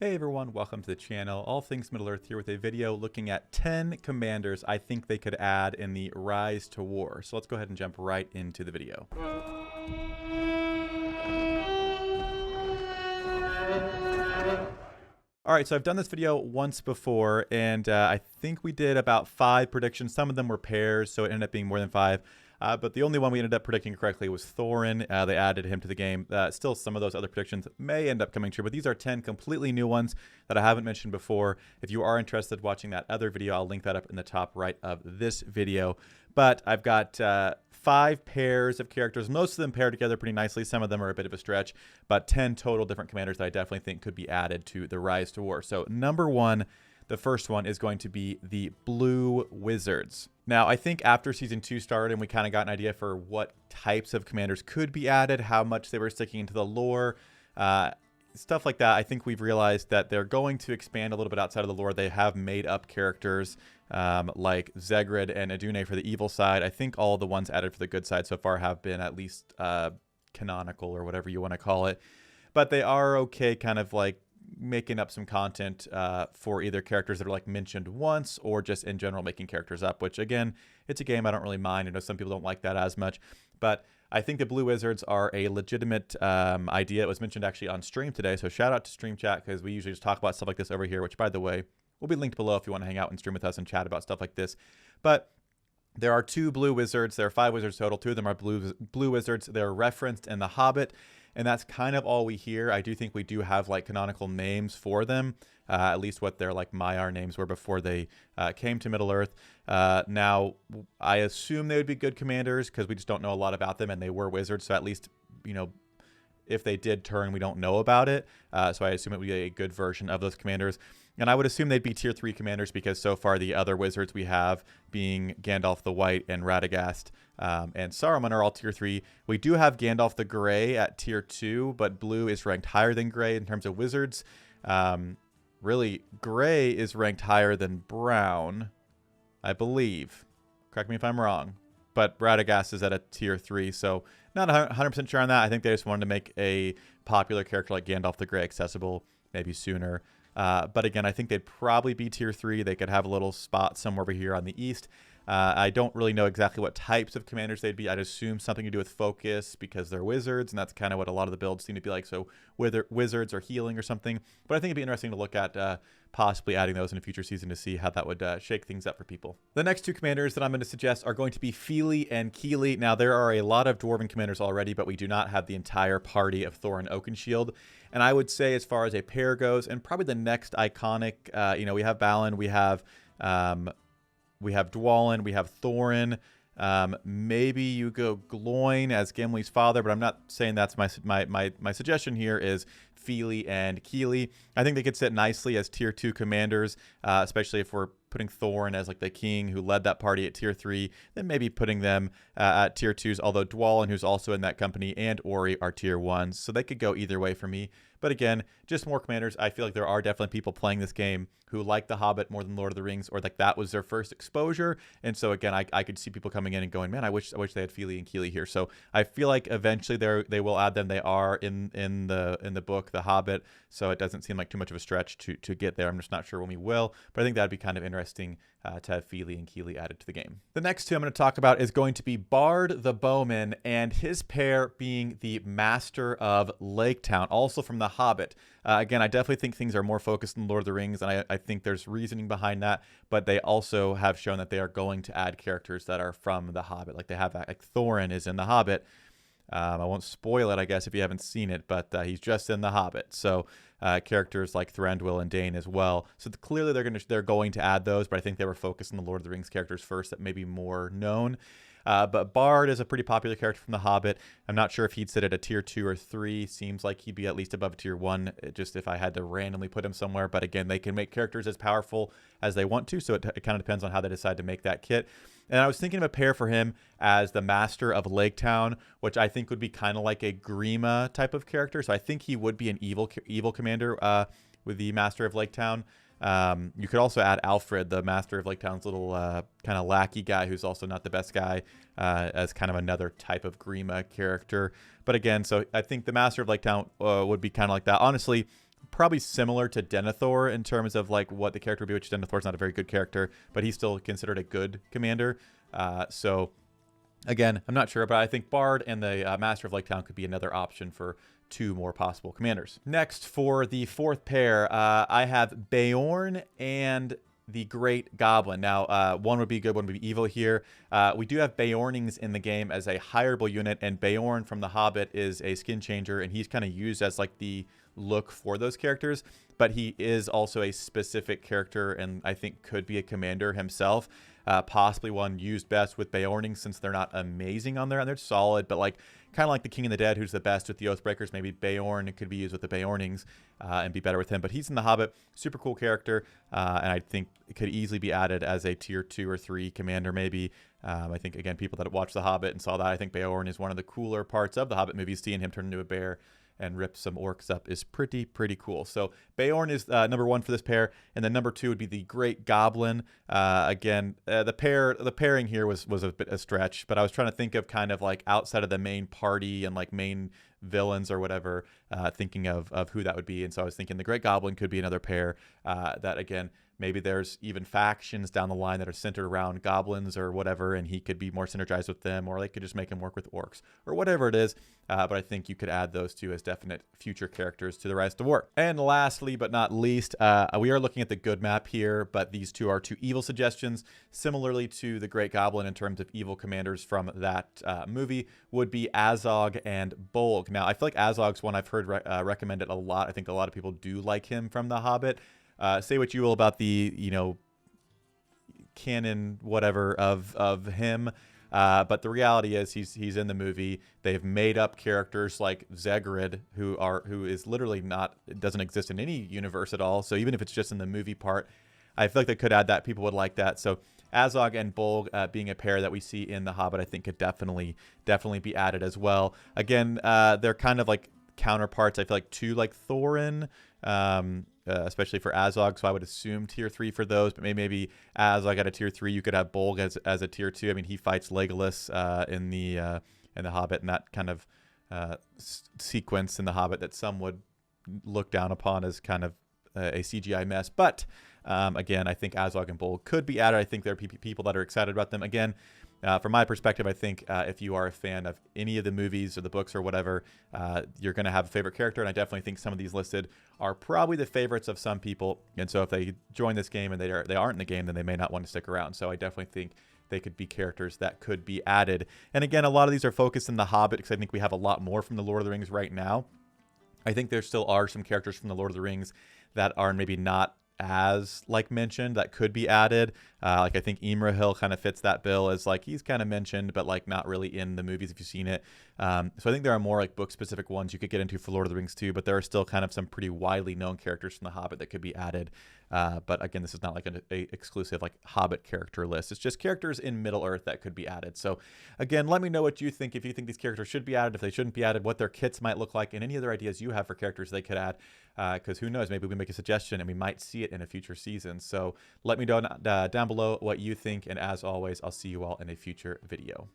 Hey everyone, welcome to the channel. All Things Middle-earth here with a video looking at 10 commanders I think they could add in the Rise to War. So let's go ahead and jump right into the video. Alright, so I've done this video once before, and I think we did about 5 predictions. Some of them were pairs, so it ended up being more than 5. But the only one we ended up predicting correctly was Thorin. They added him to the game. Still, some of those other predictions may end up coming true, but these are 10 completely new ones that I haven't mentioned before. If you are interested in watching that other video, I'll link that up in the top right of this video. But I've got 5 pairs of characters. Most of them pair together pretty nicely. Some of them are a bit of a stretch, but 10 total different commanders that I definitely think could be added to the Rise to War. So number 1, the first one is going to be the Blue Wizards. Now, I think after Season 2 started and we kind of got an idea for what types of commanders could be added, how much they were sticking into the lore, stuff like that, I think we've realized that they're going to expand a little bit outside of the lore. They have made up characters like Zegrid and Adune for the evil side. I think all the ones added for the good side so far have been at least canonical or whatever you want to call it. But they are okay kind of like making up some content for either characters that are like mentioned once or just in general making characters up, which again, it's a game I don't really mind. I know some people don't like that as much, but I think the Blue Wizards are a legitimate idea. It was mentioned actually on stream today, so shout out to Stream Chat because we usually just talk about stuff like this over here, which by the way, will be linked below if you want to hang out and stream with us and chat about stuff like this. But there are 2 Blue Wizards. There are 5 wizards total. 2 of them are Blue Wizards. They're referenced in The Hobbit, and that's kind of all we hear. I do think we do have like canonical names for them, at least what their like Maiar names were before they came to Middle-earth. Now, I assume they would be good commanders because we just don't know a lot about them, and they were wizards, so at least, you know, if they did turn, we don't know about it. So I assume it would be a good version of those commanders. And I would assume they'd be tier 3 commanders because so far the other wizards we have, being Gandalf the White and Radagast and Saruman, are all tier 3. We do have Gandalf the Grey at tier 2, but Blue is ranked higher than Grey in terms of wizards. Really, Grey is ranked higher than Brown, I believe. Correct me if I'm wrong. But Radagast is at a tier 3, so not 100% sure on that. I think they just wanted to make a popular character like Gandalf the Grey accessible maybe sooner. But again, I think they'd probably be tier 3. They could have a little spot somewhere over here on the east. I don't really know exactly what types of commanders they'd be. I'd assume something to do with focus because they're wizards, and that's kind of what a lot of the builds seem to be like. So whether wizards or healing or something. But I think it'd be interesting to look at possibly adding those in a future season to see how that would shake things up for people. The next 2 commanders that I'm going to suggest are going to be Fili and Kili. Now, there are a lot of Dwarven commanders already, but we do not have the entire party of Thorin Oakenshield. And I would say as far as a pair goes, and probably the next iconic, you know, we have Balin, we have Dwalin, we have Thorin. Maybe you go Gloin as Gimli's father, but I'm not saying that's my suggestion here is Fili and Kili. I think they could sit nicely as tier 2 commanders, especially if we're putting Thorin as like the king who led that party at tier 3, then maybe putting them at tier 2s, although Dwalin, who's also in that company, and Ori are tier 1s, so they could go either way for me. But again, just more commanders. I feel like there are definitely people playing this game who like The Hobbit more than Lord of the Rings, or like that was their first exposure. And so again, I could see people coming in and going, man, I wish they had Fili and Kili here. So I feel like eventually they will add them. They are in the book, The Hobbit, so it doesn't seem like too much of a stretch to get there. I'm just not sure when we will, but I think that'd be kind of interesting to have Fili and Kili added to the game. The next 2 I'm going to talk about is going to be Bard the Bowman and his pair being the Master of Lake Town, also from The Hobbit. Again, I definitely think things are more focused on Lord of the Rings, and I think there's reasoning behind that, but they also have shown that they are going to add characters that are from The Hobbit. Like they have, like Thorin is in The Hobbit. I won't spoil it, I guess, if you haven't seen it, but he's just in The Hobbit. So characters like Thranduil and Dane as well. So clearly they're going to add those, but I think they were focused on the Lord of the Rings characters first that may be more known. But Bard is a pretty popular character from The Hobbit. I'm not sure if he'd sit at a tier 2 or 3. Seems like he'd be at least above tier 1, just if I had to randomly put him somewhere. But again, they can make characters as powerful as they want to, so it kind of depends on how they decide to make that kit. And I was thinking of a pair for him as the Master of Lake Town, which I think would be kind of like a Grima type of character. So I think he would be an evil commander with the Master of Lake Town. You could also add Alfred, the Master of Lake Town's little kind of lackey guy who's also not the best guy, as kind of another type of Grima character. But again, so I think the Master of Lake Town would be kind of like that. Honestly, probably similar to Denethor in terms of like what the character would be, which Denethor's not a very good character, but he's still considered a good commander. So again, I'm not sure, but I think Bard and the Master of Lake Town could be another option for 2 more possible commanders. Next, for the 4th pair, I have Bayorn and the Great Goblin. Now, one would be good, one would be evil here. We do have Bayornings in the game as a hireable unit, and Bayorn from The Hobbit is a skin changer, and he's kind of used as like the look for those characters, but he is also a specific character and I think could be a commander himself. Possibly one used best with Bayornings, since they're not amazing on there and they're solid, but like kind of like the King of the Dead, who's the best with the Oathbreakers. Maybe Bayorn could be used with the Bayornings and be better with him. But he's in The Hobbit, super cool character, and I think it could easily be added as a tier 2 or 3 commander maybe. I think, again, people that watched The Hobbit and saw that, I think Bayorn is one of the cooler parts of The Hobbit movies. Seeing him turn into a bear and rip some orcs up is pretty cool. So Bayorn is number 1 for this pair, and then number 2 would be the Great Goblin. Again, the pairing here was a bit a stretch, but I was trying to think of kind of like outside of the main party and like main villains or whatever, thinking of who that would be. And so I was thinking the Great Goblin could be another pair that, again, maybe there's even factions down the line that are centered around goblins or whatever, and he could be more synergized with them, or they could just make him work with orcs or whatever it is. But I think you could add those 2 as definite future characters to the Rise to War. And lastly, but not least, we are looking at the good map here, but these 2 are 2 evil suggestions. Similarly to the Great Goblin in terms of evil commanders from that movie would be Azog and Bolg. Now, I feel like Azog's one I've heard recommended a lot. I think a lot of people do like him from The Hobbit. Say what you will about the, canon whatever of him, but the reality is he's in the movie. They've made up characters like Zegrid, who is literally doesn't exist in any universe at all. So even if it's just in the movie part, I feel like they could add that. People would like that. So Azog and Bolg being a pair that we see in The Hobbit, I think could definitely be added as well. Again, they're kind of like counterparts, I feel like, to like Thorin, especially for Azog, so I would assume tier 3 for those, but maybe Azog at a tier 3. You could have Bolg as a tier 2. I mean, he fights Legolas in the Hobbit, and that kind of sequence in the Hobbit that some would look down upon as kind of a CGI mess. But again, I think Azog and Bolg could be added. I think there are people that are excited about them. Again, from my perspective, I think if you are a fan of any of the movies or the books or whatever, you're going to have a favorite character. And I definitely think some of these listed are probably the favorites of some people. And so if they join this game and they aren't in the game, then they may not want to stick around. So I definitely think they could be characters that could be added. And again, a lot of these are focused in The Hobbit, because I think we have a lot more from the Lord of the Rings right now. I think there still are some characters from the Lord of the Rings that are maybe not as like mentioned that could be added. Like I think Imrahil kind of fits that bill, as like he's kind of mentioned, but like not really in the movies if you've seen it. So I think there are more like book specific ones you could get into for Lord of the Rings too, but there are still kind of some pretty widely known characters from The Hobbit that could be added. But again, this is not like an exclusive like Hobbit character list. It's just characters in Middle Earth that could be added. So again, let me know what you think. If you think these characters should be added, if they shouldn't be added, what their kits might look like, and any other ideas you have for characters they could add. Because who knows, maybe we make a suggestion and we might see it in a future season. So let me know down below what you think. And as always, I'll see you all in a future video.